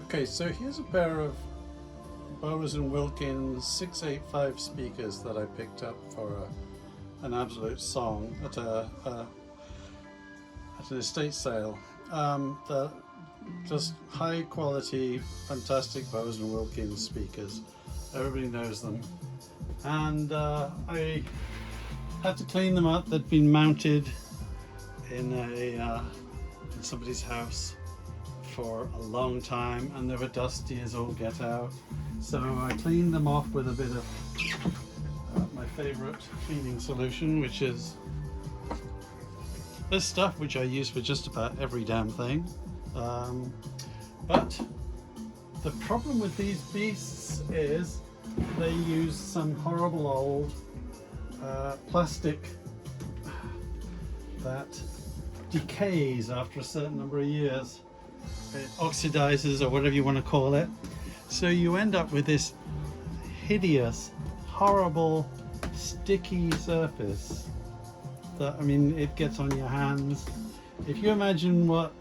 Okay, so here's a pair of Bose and Wilkins 685 speakers that I picked up for an absolute song at an estate sale. They're just high quality, fantastic Bose and Wilkins speakers. Everybody knows them. And I had to clean them up. They'd been mounted in in somebody's house for a long time and they were dusty as all get out. So I cleaned them off with a bit of my favorite cleaning solution, which is this stuff, which I use for just about every damn thing. But the problem with these beasts is they use some horrible old plastic that decays after a certain number of years. It oxidizes, or whatever you want to call it. So you end up with this hideous, horrible, sticky surface that, I mean, it gets on your hands. If you imagine what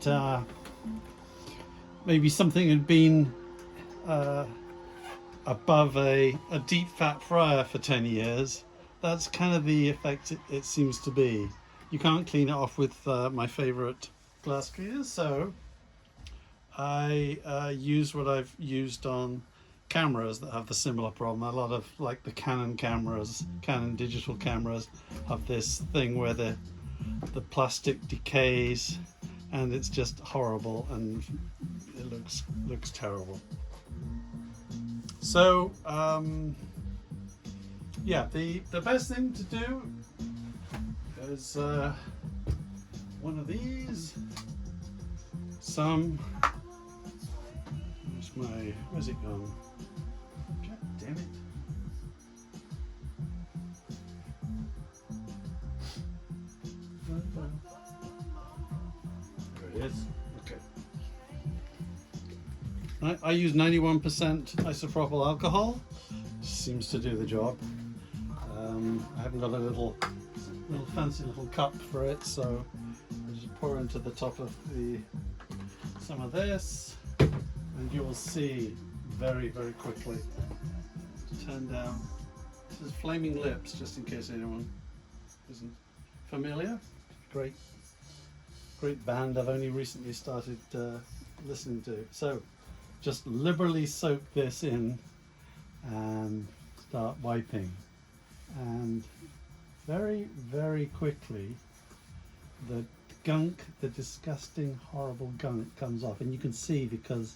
maybe something had been above a deep fat fryer for 10 years, that's kind of the effect it seems to be. You can't clean it off with my favorite glass cleaners, so I use what I've used on cameras that have the similar problem. A lot of, like, the Canon cameras, Canon digital cameras, have this thing where the plastic decays and it's just horrible and it looks terrible. So yeah, the best thing to do is one of these, some, where's it gone? God damn it. There it is. Okay. I use 91% isopropyl alcohol. Seems to do the job. I haven't got a little fancy little cup for it, so I just pour into the top of some of this, and you will see very, very quickly. Turn down. This is Flaming Lips, just in case anyone isn't familiar. Great band I've only recently started listening to. So just liberally soak this in and start wiping, and very, very quickly the gunk, the disgusting, horrible gunk, comes off. And you can see, because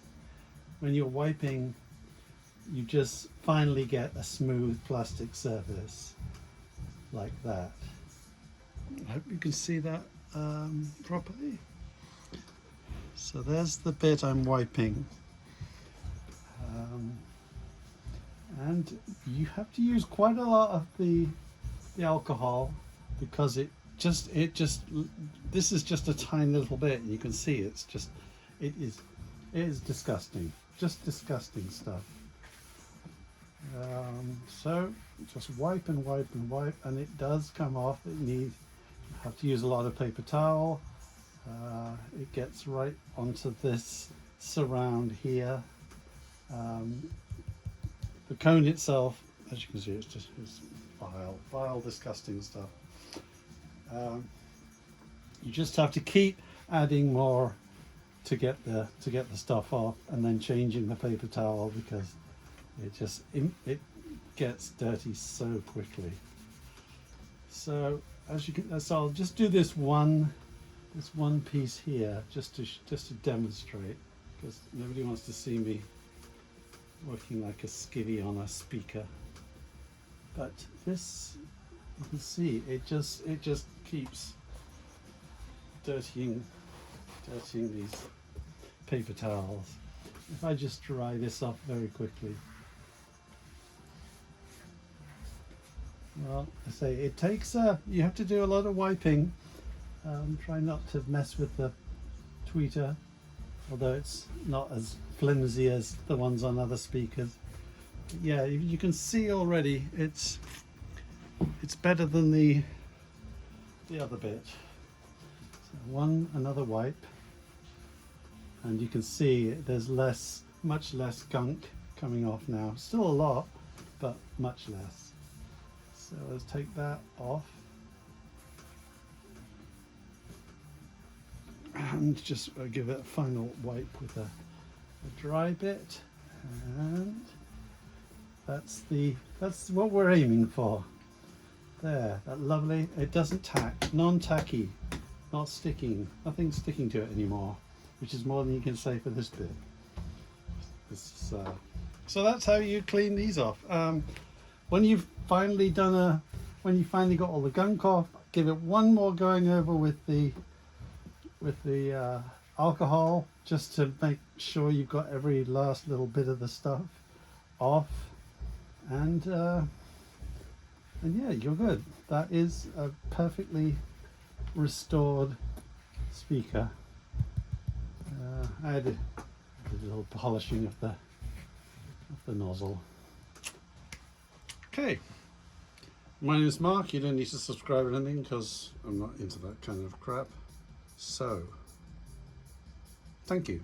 when you're wiping, you just finally get a smooth plastic surface like that. I hope you can see that properly. So there's the bit I'm wiping. And you have to use quite a lot of the alcohol, because it just this is just a tiny little bit, and you can see it is disgusting, just disgusting stuff. So just wipe and wipe and wipe, and it does come off. You have to use a lot of paper towel. It gets right onto this surround here. The cone itself, as you can see, it's vile, disgusting stuff. You just have to keep adding more to get the stuff off, and then changing the paper towel, because it gets dirty so quickly. So so I'll just do this one piece here, just to demonstrate, because nobody wants to see me working like a skivvy on a speaker. But this, you can see, it just keeps dirtying these paper towels. If I just dry this off very quickly. Well, I say it takes you have to do a lot of wiping. Try not to mess with the tweeter, although it's not as flimsy as the ones on other speakers. But yeah, you can see already it's better than the other bit. So another wipe, and you can see there's less much less gunk coming off now. Still a lot, but much less. So let's take that off. And just give it a final wipe with a dry bit, and that's what we're aiming for. There, that lovely. It doesn't tack, non-tacky, not sticking, nothing sticking to it anymore, which is more than you can say for this bit. So that's how you clean these off. When you've finally when you finally got all the gunk off, give it one more going over with the alcohol, just to make sure you've got every last little bit of the stuff off, and yeah, you're good. That is a perfectly restored speaker. I did a little polishing of the nozzle. Okay, my name is Mark. You don't need to subscribe or anything because I'm not into that kind of crap. So, thank you.